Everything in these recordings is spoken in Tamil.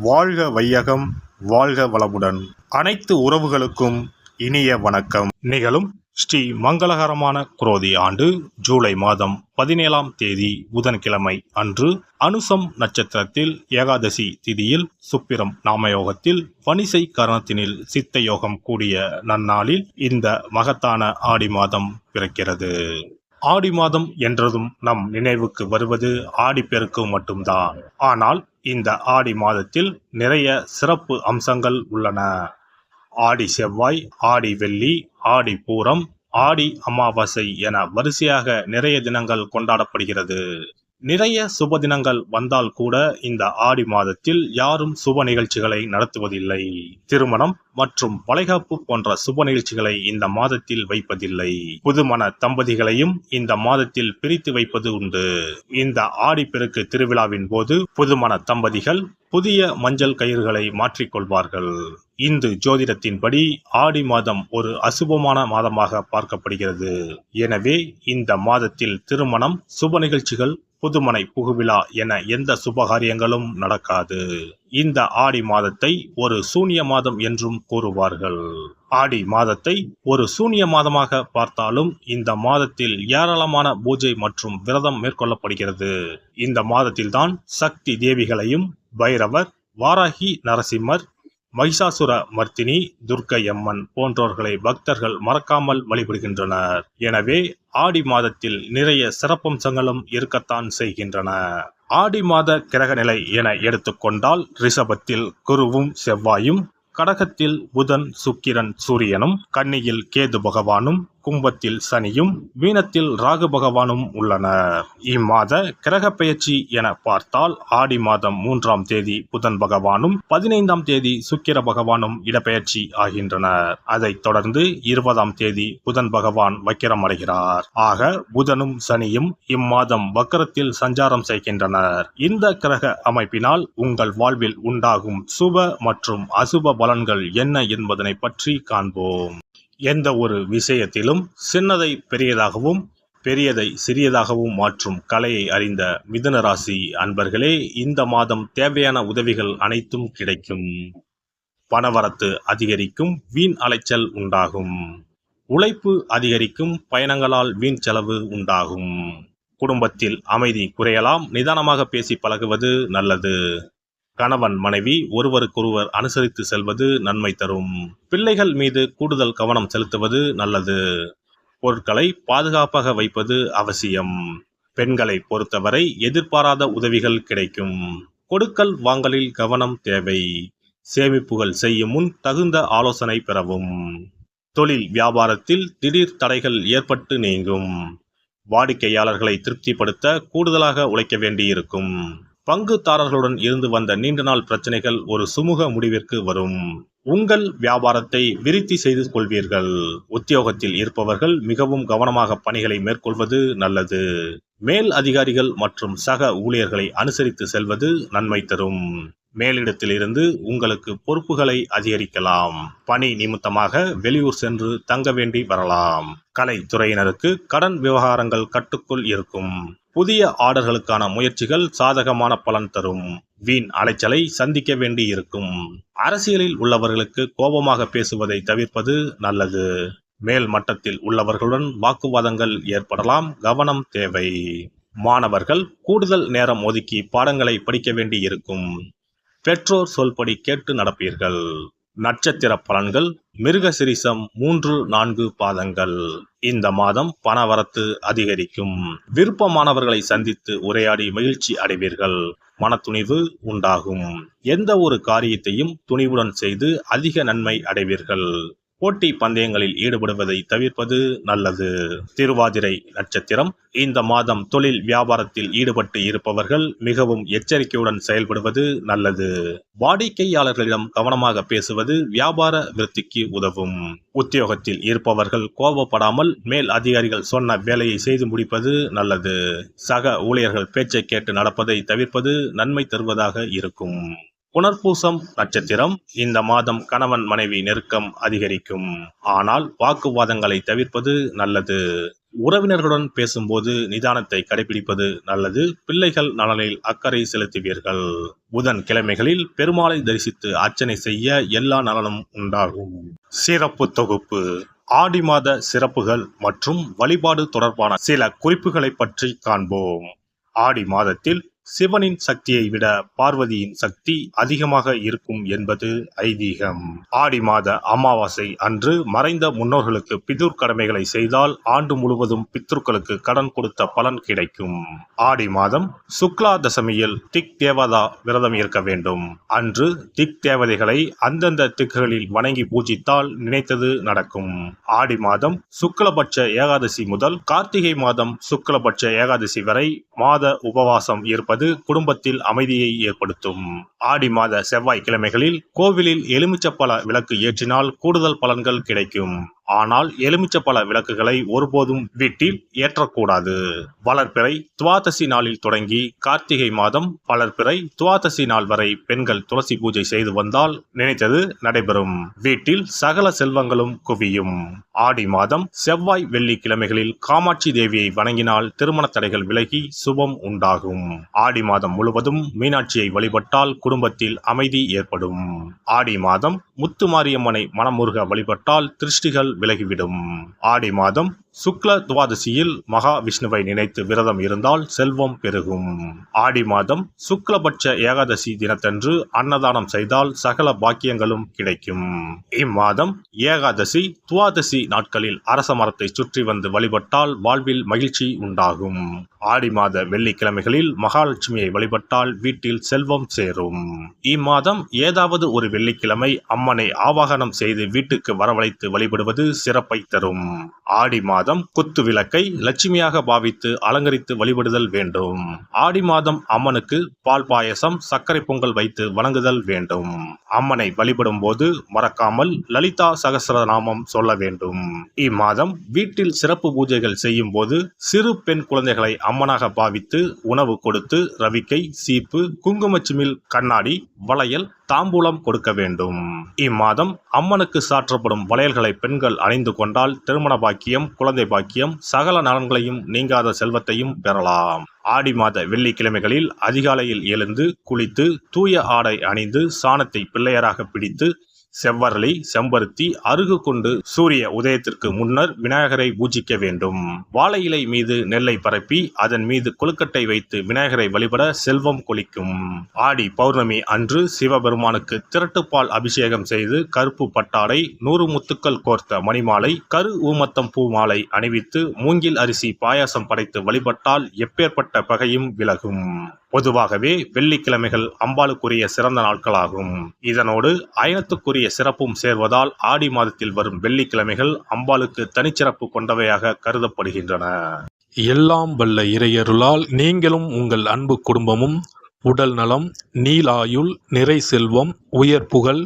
வாழ்க வையகம், வாழ்க வளமுடன். அனைத்து உறவுகளுக்கும் இனிய வணக்கம். நிகழும் ஸ்ரீ மங்களகரமான குரோதி ஆண்டு ஜூலை மாதம் 17ஆம் தேதி புதன்கிழமை அன்று அனுசம் நட்சத்திரத்தில் ஏகாதசி திதியில் சுப்பிரம் நாமயோகத்தில் பனிசை கரணத்தினில் சித்த யோகம் கூடிய நன்னாளில் இந்த மகத்தான ஆடி மாதம் பிறக்கிறது. ஆடி மாதம் என்றதும் நம் நினைவுக்கு வருவது ஆடிப்பெருக்கு மட்டும்தான். ஆனால் இந்த ஆடி மாதத்தில் நிறைய சிறப்பு அம்சங்கள் உள்ளன. ஆடி செவ்வாய், ஆடி வெள்ளி, ஆடி பூரம், ஆடி அமாவாசை என வரிசையாக நிறைய தினங்கள் கொண்டாடப்படுகிறது. நிறைய சுப தினங்கள் வந்தால் கூட இந்த ஆடி மாதத்தில் யாரும் சுப நிகழ்ச்சிகளை நடத்துவதில்லை. திருமணம் மற்றும் வளைகாப்பு போன்ற சுப நிகழ்ச்சிகளை இந்த மாதத்தில் வைப்பதில்லை. புதுமண தம்பதிகளையும் இந்த மாதத்தில் பிரித்து வைப்பது உண்டு. இந்த ஆடிப்பெருக்கு திருவிழாவின் போது புதுமண தம்பதிகள் புதிய மஞ்சள் கயிறுகளை மாற்றிக்கொள்வார்கள். இந்து ஜோதிடத்தின்படி ஆடி மாதம் ஒரு அசுபமான மாதமாக பார்க்கப்படுகிறது. எனவே இந்த மாதத்தில் திருமணம், சுப நிகழ்ச்சிகள், புதுமனை புகுவிழா என எந்த சுபகாரியங்களும் நடக்காது. இந்த ஆடி மாதத்தை ஒரு சூன்ய மாதம் என்றும் கூறுவார்கள். ஆடி மாதத்தை ஒரு சூன்ய மாதமாக பார்த்தாலும் இந்த மாதத்தில் ஏராளமான பூஜை மற்றும் விரதம் மேற்கொள்ளப்படுகிறது. இந்த மாதத்தில்தான் சக்தி தேவிகளையும் பைரவர், வாராகி நரசிம்மர், மகிஷாசுர மர்த்தினி, துர்க்கை அம்மன் போன்றோர்களை பக்தர்கள் மறக்காமல் வழிபடுகின்றனர். எனவே ஆடி மாதத்தில் நிறைய சிறப்பம்சங்களும் இருக்கத்தான் செய்கின்றன. ஆடி மாத கிரகநிலை என எடுத்துக்கொண்டால் ரிஷபத்தில் குருவும் செவ்வாயும், கடகத்தில் புதன், சுக்கிரன், சூரியனும், கன்னியில் கேது பகவானும், கும்பத்தில் சனியும், மீனத்தில் ராகு பகவானும் உள்ளனர். இம்மாத கிரக பெயர்ச்சி என பார்த்தால் ஆடி மாதம் 3ஆம் தேதி புதன் பகவானும் 15ஆம் தேதி சுக்கிர பகவானும் இடப்பெயர்ச்சி ஆகின்றனர். அதைத் தொடர்ந்து 20ஆம் தேதி புதன் பகவான் வக்கிரம் அடைகிறார். ஆக புதனும் சனியும் இம்மாதம் வக்கரத்தில் சஞ்சாரம் செய்கின்றனர். இந்த கிரக அமைப்பினால் உங்கள் வாழ்வில் உண்டாகும் சுப மற்றும் அசுப பலன்கள் என்ன என்பதனை பற்றி காண்போம். எந்த ஒரு விஷயத்திலும் சின்னதை பெரியதாகவும் பெரியதை சிறியதாகவும் மாற்றும் கலையை அறிந்த மிதுன ராசி அன்பர்களே, இந்த மாதம் தேவையான உதவிகள் அனைத்தும் கிடைக்கும். பணவரத்து அதிகரிக்கும், வீண் அலைச்சல் உண்டாகும். உழைப்பு அதிகரிக்கும், பயணங்களால் வீண் செலவு உண்டாகும். குடும்பத்தில் அமைதி குறையலாம், நிதானமாக பேசி பழகுவது நல்லது. கணவன் மனைவி ஒருவருக்கொருவர் அனுசரித்து செல்வது நன்மை தரும். பிள்ளைகள் மீது கூடுதல் கவனம் செலுத்துவது நல்லது. பொருட்களை பாதுகாப்பாக வைப்பது அவசியம். பெண்களை பொறுத்தவரை எதிர்பாராத உதவிகள் கிடைக்கும். கொடுக்கல் வாங்கலில் கவனம் தேவை. சேமிப்புகள் செய்யும் முன் தகுந்த ஆலோசனை பெறவும். தொழில் வியாபாரத்தில் திடீர் தடைகள் ஏற்பட்டு நீங்கும். வாடிக்கையாளர்களை திருப்திப்படுத்த கூடுதலாக உழைக்க வேண்டியிருக்கும். பங்குதாரர்களுடன் இருந்து வந்த நீண்ட நாள் பிரச்சனைகள் ஒரு சுமூக முடிவிற்கு வரும். உங்கள் வியாபாரத்தை விருத்தி செய்து கொள்வீர்கள். உத்தியோகத்தில் இருப்பவர்கள் மிகவும் கவனமாக பணிகளை மேற்கொள்வது நல்லது. மேல் அதிகாரிகள் மற்றும் சக ஊழியர்களை அனுசரித்து செல்வது நன்மை தரும். மேலிடத்தில் இருந்து உங்களுக்கு பொறுப்புகளை அதிகரிக்கலாம். பணி நிமித்தமாக வெளியூர் சென்று தங்க வேண்டி வரலாம். கலைத்துறையினருக்கு கடன் விவகாரங்கள் கட்டுக்குள் இருக்கும். புதிய ஆர்டர்களுக்கான முயற்சிகள் சாதகமான பலன் தரும். வீண் அலைச்சலை சந்திக்க வேண்டி இருக்கும். அரசியலில் உள்ளவர்களுக்கு கோபமாக பேசுவதை தவிர்ப்பது நல்லது. மேல் மட்டத்தில் உள்ளவர்களுடன் வாக்குவாதங்கள் ஏற்படலாம், கவனம் தேவை. மாணவர்கள் கூடுதல் நேரம் ஒதுக்கி பாடங்களை படிக்க வேண்டி இருக்கும். பெற்றோர் சொல்படி கேட்டு நடப்பீர்கள். நட்சத்திர பலன்கள் மிருகசிரிசம் 3, 4 பாதங்கள். இந்த மாதம் பணவரத்து அதிகரிக்கும். விருப்பமானவர்களை சந்தித்து உரையாடி மகிழ்ச்சி அடைவீர்கள். மனத்துணிவு உண்டாகும். எந்த ஒரு காரியத்தையும் துணிவுடன் செய்து அதிக நன்மை அடைவீர்கள். போட்டி பந்தயங்களில் ஈடுபடுவதை தவிர்ப்பது நல்லது. திருவாதிரை நட்சத்திரம். இந்த மாதம் தொழில் வியாபாரத்தில் ஈடுபட்டு இருப்பவர்கள் மிகவும் எச்சரிக்கையுடன் செயல்படுவது நல்லது. வாடிக்கையாளர்களிடம் கவனமாக பேசுவது வியாபார விருத்திக்கு உதவும். உத்தியோகத்தில் இருப்பவர்கள் கோபப்படாமல் மேல் அதிகாரிகள் சொன்ன வேலையை செய்து முடிப்பது நல்லது. சக ஊழியர்கள் பேச்சை கேட்டு நடப்பதை தவிர்ப்பது நன்மை தருவதாக இருக்கும். புனர்பூசம் நட்சத்திரம். இந்த மாதம் கணவன் மனைவி நெருக்கம் அதிகரிக்கும். ஆனால் வாக்குவாதங்களை தவிர்ப்பது நல்லது. உறவினர்களுடன் பேசும்போது நிதானத்தை கடைபிடிப்பது நல்லது. பிள்ளைகள் நலனில் அக்கறை செலுத்துவீர்கள். புதன் கிழமைகளில் பெருமாளை தரிசித்து அர்ச்சனை செய்ய எல்லா நலனும் உண்டாகும். சிறப்பு தொகுப்பு. ஆடி மாத சிறப்புகள் மற்றும் வழிபாடு தொடர்பான சில குறிப்புகளை பற்றி காண்போம். ஆடி மாதத்தில் சிவனின் சக்தியை விட பார்வதியின் சக்தி அதிகமாக இருக்கும் என்பது ஐதீகம். ஆடி மாத அமாவாசை அன்று மறைந்த முன்னோர்களுக்கு பிதுர் கடமைகளை செய்தால் ஆண்டு முழுவதும் பித்ருக்களுக்கு கடன் கொடுத்த பலன் கிடைக்கும். ஆடி மாதம் சுக்லா தசமியில் திக் தேவதா விரதம் இருக்க வேண்டும். அன்று திக் தேவதைகளை அந்தந்த திக்குகளில் வணங்கி பூஜித்தால் நினைத்தது நடக்கும். ஆடி மாதம் சுக்லபட்ச ஏகாதசி முதல் கார்த்திகை மாதம் சுக்லபட்ச ஏகாதசி வரை மாத உபவாசம் இருப்பது குடும்பத்தில் அமைதியை ஏற்படுத்தும். ஆடி மாத செவ்வாய்க்கிழமைகளில் கோவிலில் எலுமிச்சப்பழ விளக்கு ஏற்றினால் கூடுதல் பலன்கள் கிடைக்கும். ஆனால் எலுமிச்சப்பழ விளக்குகளை ஒருபோதும் வீட்டில் ஏற்றக்கூடாது. வளர்பிறை துவாதசி நாளில் தொடங்கி கார்த்திகை மாதம் வளர்பிறை துவாதசி நாள் வரை பெண்கள் துளசி பூஜை செய்து வந்தால் நினைத்தது நடைபெறும். வீட்டில் சகல செல்வங்களும் குவியும். ஆடி மாதம் செவ்வாய் வெள்ளிக்கிழமைகளில் காமாட்சி தேவியை வணங்கினால் திருமண தடைகள் விலகி சுபம் உண்டாகும். ஆடி மாதம் முழுவதும் மீனாட்சியை வழிபட்டால் குடும்பத்தில் அமைதி ஏற்படும். ஆடி மாதம் முத்துமாரியம்மனை மனமுருக வழிபட்டால் திருஷ்டிகள் விலகிவிடும். ஆடி மாதம் சுக்ல துவாதசியில் மகா விஷ்ணுவை நினைத்து விரதம் இருந்தால் செல்வம் பெருகும். ஆடி மாதம் சுக்லபட்ச ஏகாதசி தினத்தன்று அன்னதானம் செய்தால் சகல பாக்கியங்களும் கிடைக்கும். இம்மாதம் ஏகாதசி துவாதசி நாட்களில் அரச மரத்தை சுற்றி வந்து வழிபட்டால் வாழ்வில் மகிழ்ச்சி உண்டாகும். ஆடி மாத வெள்ளிக்கிழமைகளில் மகாலட்சுமியை வழிபட்டால் வீட்டில் செல்வம் சேரும். இம்மாதம் ஏதாவது ஒரு வெள்ளிக்கிழமை அம்மனை ஆவாகனம் செய்து வீட்டுக்கு வரவழைத்து வழிபடுவது சிறப்பை தரும். ஆடி மாதம் குத்து விளக்கை லட்சுமியாக பாவித்து அலங்கரித்து வழிபடுதல் வேண்டும். ஆடி மாதம் அம்மனுக்கு பால் பாயசம் சர்க்கரை பொங்கல் வைத்து வணங்குதல் வேண்டும். அம்மனை வழிபடும் போது மறக்காமல் லலிதா சகஸ்ரநாமம் சொல்ல வேண்டும். இம்மாதம் வீட்டில் சிறப்பு பூஜைகள் செய்யும் போது சிறு பெண் குழந்தைகளை அம்மனாக பாவித்து உணவு கொடுத்து ரவிக்கை சீப்பு குங்குமச்சிமிழ் கண்ணாடி வளையல் தாம்பூலம் கொடுக்க வேண்டும். இம்மாதம் அம்மனுக்கு சாற்றப்படும் வளையல்களை பெண்கள் அணிந்து கொண்டால் திருமண பாக்கியம் குழந்தை பாக்கியம் சகல நலன்களையும் நீங்காத செல்வத்தையும் பெறலாம். ஆடி மாத வெள்ளிக்கிழமைகளில் அதிகாலையில் எழுந்து குளித்து தூய ஆடை அணிந்து சாணத்தை பிள்ளையராக பிடித்து செவ்வரளி செம்பருத்தி அருகு கொண்டு சூரிய உதயத்திற்கு முன்னர் விநாயகரை பூஜிக்க வேண்டும். வாழை இலை மீது நெல்லை பரப்பி அதன் மீது கொழுக்கட்டை வைத்து விநாயகரை வழிபட செல்வம் கொளிக்கும். ஆடி பௌர்ணமி அன்று சிவபெருமானுக்கு திரட்டுப்பால் அபிஷேகம் செய்து கருப்பு பட்டாடை 100 முத்துக்கள் கோர்த்த மணிமாலை கரு ஊமத்தம் பூ மாலை அணிவித்து மூங்கில் அரிசி பாயாசம் படைத்து வழிபட்டால் எப்பேற்பட்ட பகையும் விலகும். பொதுவாகவே வெள்ளிக்கிழமைகள் அம்பாளுக்குரிய சிறந்த நாட்களாகும். இதனோடு அயனத்துக்குரிய சிறப்பும் சேர்வதால் ஆடி மாதத்தில் வரும் வெள்ளிக்கிழமைகள் அம்பாளுக்கு தனிச்சிறப்பு கொண்டவையாக கருதப்படுகின்றன. எல்லாம் வல்ல இறையருளால் நீங்களும் உங்கள் அன்பு குடும்பமும் உடல் நலம் நீலாயுள் நிறை செல்வம் உயர் புகழ்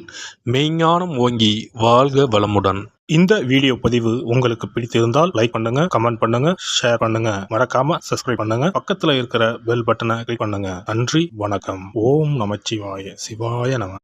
மெய்ஞானம் ஓங்கி வாழ்க வளமுடன். இந்த வீடியோ பதிவு உங்களுக்கு பிடித்திருந்தால் லைக் பண்ணுங்க, கமெண்ட் பண்ணுங்க, ஷேர் பண்ணுங்க, மறக்காம சப்ஸ்கிரைப் பண்ணுங்க, பக்கத்துல இருக்கிற பெல் பட்டனை கிளிக் பண்ணுங்க. நன்றி, வணக்கம். ஓம் நமச்சிவாய. சிவாய நம.